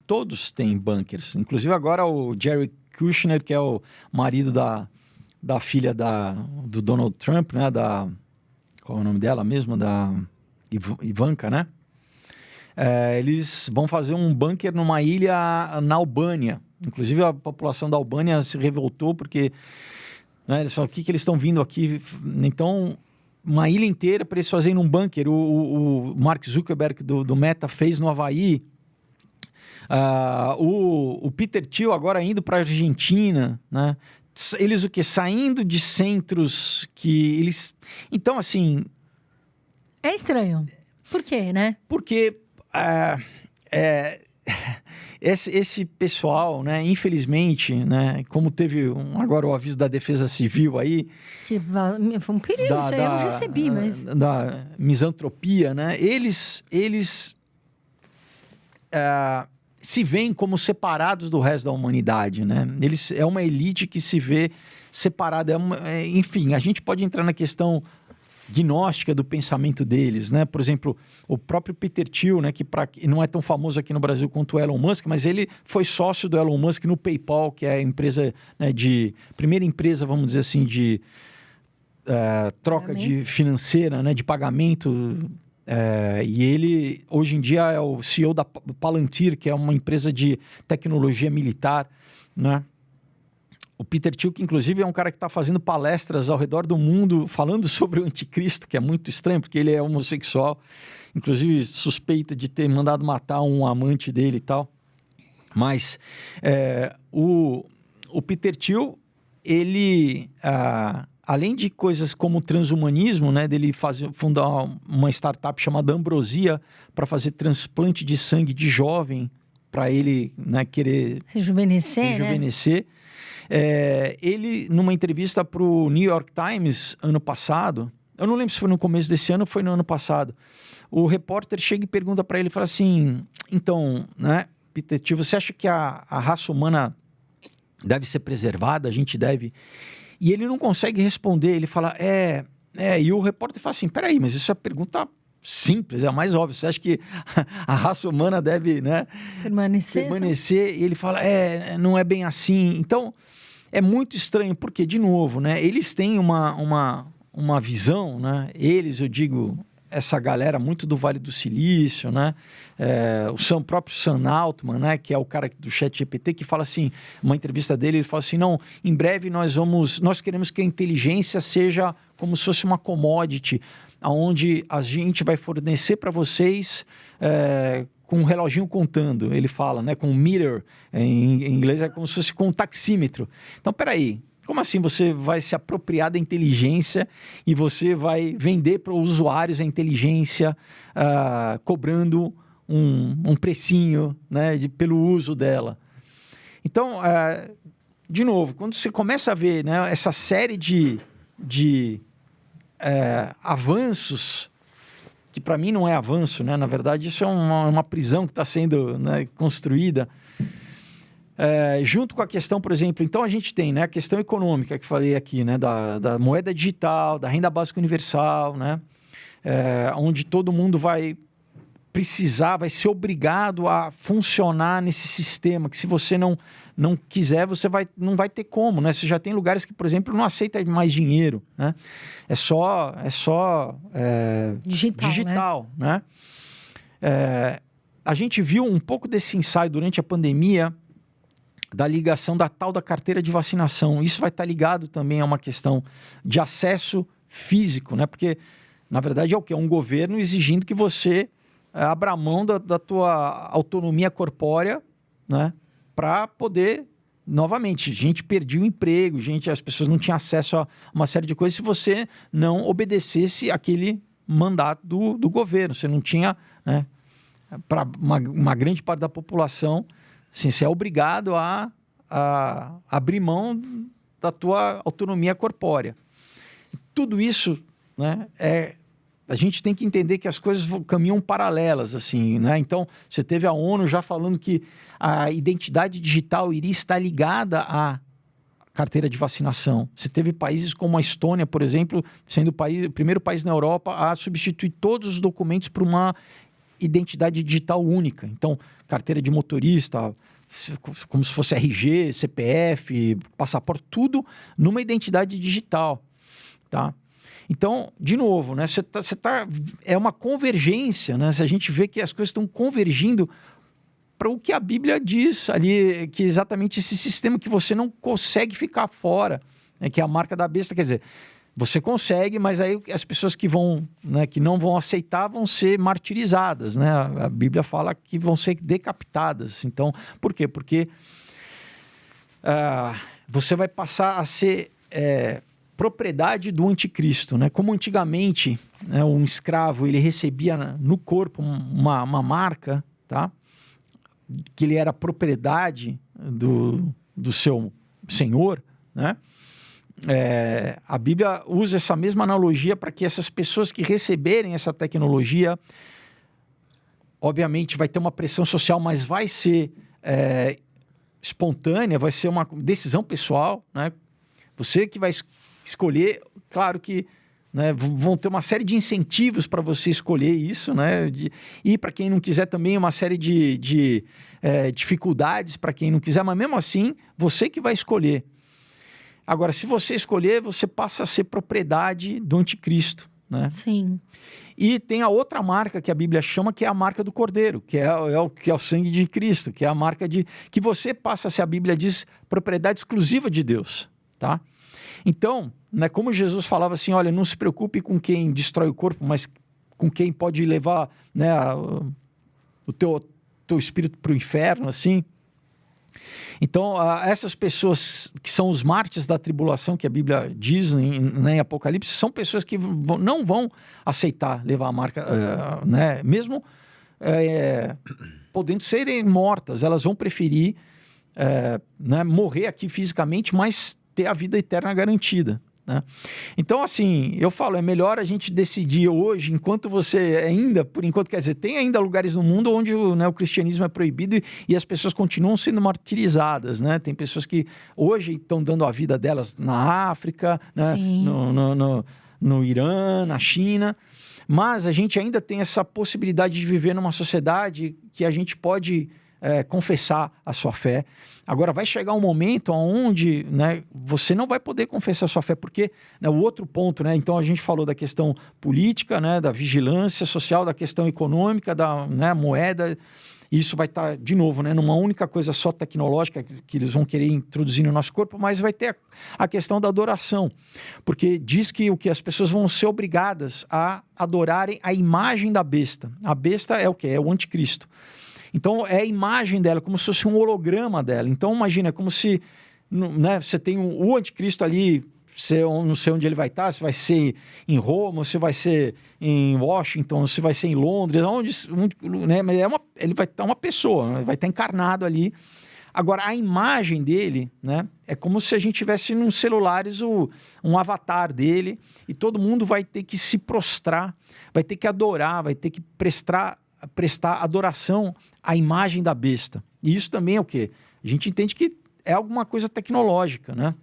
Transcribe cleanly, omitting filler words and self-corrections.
todos têm bunkers. Inclusive agora o Jared Kushner, que é o marido da filha do Donald Trump, né? Qual é o nome dela mesmo? Da Ivanka, né? Eles vão fazer um bunker numa ilha na Albânia. Inclusive a população da Albânia se revoltou porque, né, eles falaram, o que eles estão vindo aqui? Então, uma ilha inteira para eles fazerem um bunker. O Mark Zuckerberg do Meta fez no Havaí. O Peter Thiel agora indo para a Argentina, né? Eles o quê? Saindo de centros que eles... Então, assim... É estranho. Por quê, né? Porque esse pessoal, né, infelizmente, né, como teve agora o aviso da Defesa Civil aí... Que foi um perigo, isso aí eu não recebi, mas... Da misantropia, né? Eles se veem como separados do resto da humanidade, né? É uma elite que se vê separada. Enfim, a gente pode entrar na questão gnóstica do pensamento deles, né? Por exemplo, o próprio Peter Thiel, né, que não é tão famoso aqui no Brasil quanto o Elon Musk, mas ele foi sócio do Elon Musk no PayPal, que é a empresa, né, primeira empresa, vamos dizer assim, de troca financeira, né, de pagamento. E ele, hoje em dia, é o CEO da Palantir, que é uma empresa de tecnologia militar, né? O Peter Thiel, que inclusive é um cara que está fazendo palestras ao redor do mundo falando sobre o anticristo, que é muito estranho, porque ele é homossexual, inclusive suspeita de ter mandado matar um amante dele e tal. Mas o Peter Thiel, ele... além de coisas como o transhumanismo, né, dele fundar uma startup chamada Ambrosia para fazer transplante de sangue de jovem, para ele, né, querer rejuvenescer. Ele, numa entrevista para o New York Times, ano passado, eu não lembro se foi no começo desse ano ou foi no ano passado, o repórter chega e pergunta para ele, fala assim, então, né, Peter Thiel, você acha que a raça humana deve ser preservada, a gente deve... E ele não consegue responder, ele fala, e o repórter fala assim, peraí, mas isso é pergunta simples, é a mais óbvia, você acha que a raça humana deve, né, permanecer? E ele fala, não é bem assim. Então, é muito estranho, porque, de novo, né, eles têm uma visão, né, eu digo, essa galera muito do Vale do Silício, né, o próprio Sam Altman, né, que é o cara do ChatGPT, que fala assim, uma entrevista dele, ele fala assim, não, em breve nós queremos que a inteligência seja como se fosse uma commodity, onde a gente vai fornecer para vocês com um reloginho contando, ele fala, né, com um meter, em inglês é como se fosse com um taxímetro. Então, peraí, como assim você vai se apropriar da inteligência e você vai vender para os usuários a inteligência cobrando um precinho, né, pelo uso dela? Então, de novo, quando você começa a ver, né, essa série de avanços, que para mim não é avanço, né? Na verdade isso é uma prisão que está sendo, né, construída, junto com a questão, por exemplo, então a gente tem, né, a questão econômica que falei aqui, né, da moeda digital, da renda básica universal, né, onde todo mundo vai vai ser obrigado a funcionar nesse sistema, que se você não quiser, você não vai ter como, né? Você já tem lugares que, por exemplo, não aceita mais dinheiro, né? É só digital, né? A gente viu um pouco desse ensaio durante a pandemia da ligação da tal da carteira de vacinação. Isso vai estar ligado também a uma questão de acesso físico, né? Porque, na verdade, é o quê? É um governo exigindo que você abra mão da tua autonomia corpórea, né, para poder, novamente, a gente perdia o emprego, as pessoas não tinham acesso a uma série de coisas se você não obedecesse aquele mandato do governo. Você não tinha, né, para uma grande parte da população, assim, você é obrigado a abrir mão da tua autonomia corpórea. Tudo isso, né, a gente tem que entender que as coisas caminham paralelas, assim, né? Então, você teve a ONU já falando que a identidade digital iria estar ligada à carteira de vacinação. Você teve países como a Estônia, por exemplo, sendo o primeiro país na Europa a substituir todos os documentos por uma identidade digital única. Então, carteira de motorista, como se fosse RG, CPF, passaporte, tudo numa identidade digital, tá? Então, de novo, né, é uma convergência, né? Se a gente vê que as coisas estão convergindo para o que a Bíblia diz ali, que é exatamente esse sistema que você não consegue ficar fora, né, que é a marca da besta, quer dizer, você consegue, mas aí as pessoas que vão, né, que não vão aceitar vão ser martirizadas, né? A Bíblia fala que vão ser decapitadas. Então, por quê? Porque você vai passar a ser propriedade do anticristo, né? Como antigamente, né, um escravo ele recebia no corpo uma marca, tá? Que ele era propriedade do seu senhor, né? A Bíblia usa essa mesma analogia para que essas pessoas que receberem essa tecnologia, obviamente vai ter uma pressão social, mas vai ser espontânea, vai ser uma decisão pessoal, né? Você que vai escolher, claro que, né, vão ter uma série de incentivos para você escolher isso, né? E para quem não quiser também uma série de dificuldades para quem não quiser, mas mesmo assim, você que vai escolher. Agora, se você escolher, você passa a ser propriedade do anticristo, né? Sim. E tem a outra marca que a Bíblia chama, que é a marca do Cordeiro, que é o sangue de Cristo, que é a marca que você passa a ser, a Bíblia diz, propriedade exclusiva de Deus, tá? Então, né, como Jesus falava assim, olha, não se preocupe com quem destrói o corpo, mas com quem pode levar, né, o teu espírito para o inferno, assim. Então, essas pessoas que são os mártires da tribulação, que a Bíblia diz em Apocalipse, são pessoas que não vão aceitar levar a marca, né? Mesmo podendo serem mortas, elas vão preferir né, morrer aqui fisicamente, mas ter a vida eterna garantida, né? Então, assim, eu falo, é melhor a gente decidir hoje, enquanto você ainda, por enquanto, quer dizer, tem ainda lugares no mundo onde o cristianismo é proibido e as pessoas continuam sendo martirizadas, né? Tem pessoas que hoje estão dando a vida delas na África, né? No Irã, na China, mas a gente ainda tem essa possibilidade de viver numa sociedade que a gente pode confessar a sua fé. Agora vai chegar um momento onde, né, você não vai poder confessar a sua fé, porque, né, o outro ponto, né, então a gente falou da questão política, né, da vigilância social, da questão econômica, da, né, moeda, e isso vai estar, de novo, né, numa única coisa só tecnológica que eles vão querer introduzir no nosso corpo, mas vai ter a questão da adoração, porque diz que as pessoas vão ser obrigadas a adorarem a imagem da besta. A besta é o quê? É o anticristo. Então, é a imagem dela, como se fosse um holograma dela. Então, imagina, é como se, né, você tem o anticristo ali, não sei onde ele vai estar, se vai ser em Roma, se vai ser em Washington, se vai ser em Londres, né, mas ele vai estar uma pessoa, né, vai estar encarnado ali. Agora, a imagem dele, né, é como se a gente tivesse nos celulares um avatar dele e todo mundo vai ter que se prostrar, vai ter que adorar, vai ter que prestar adoração à imagem da besta. E isso também é o quê? A gente entende que é alguma coisa tecnológica, né?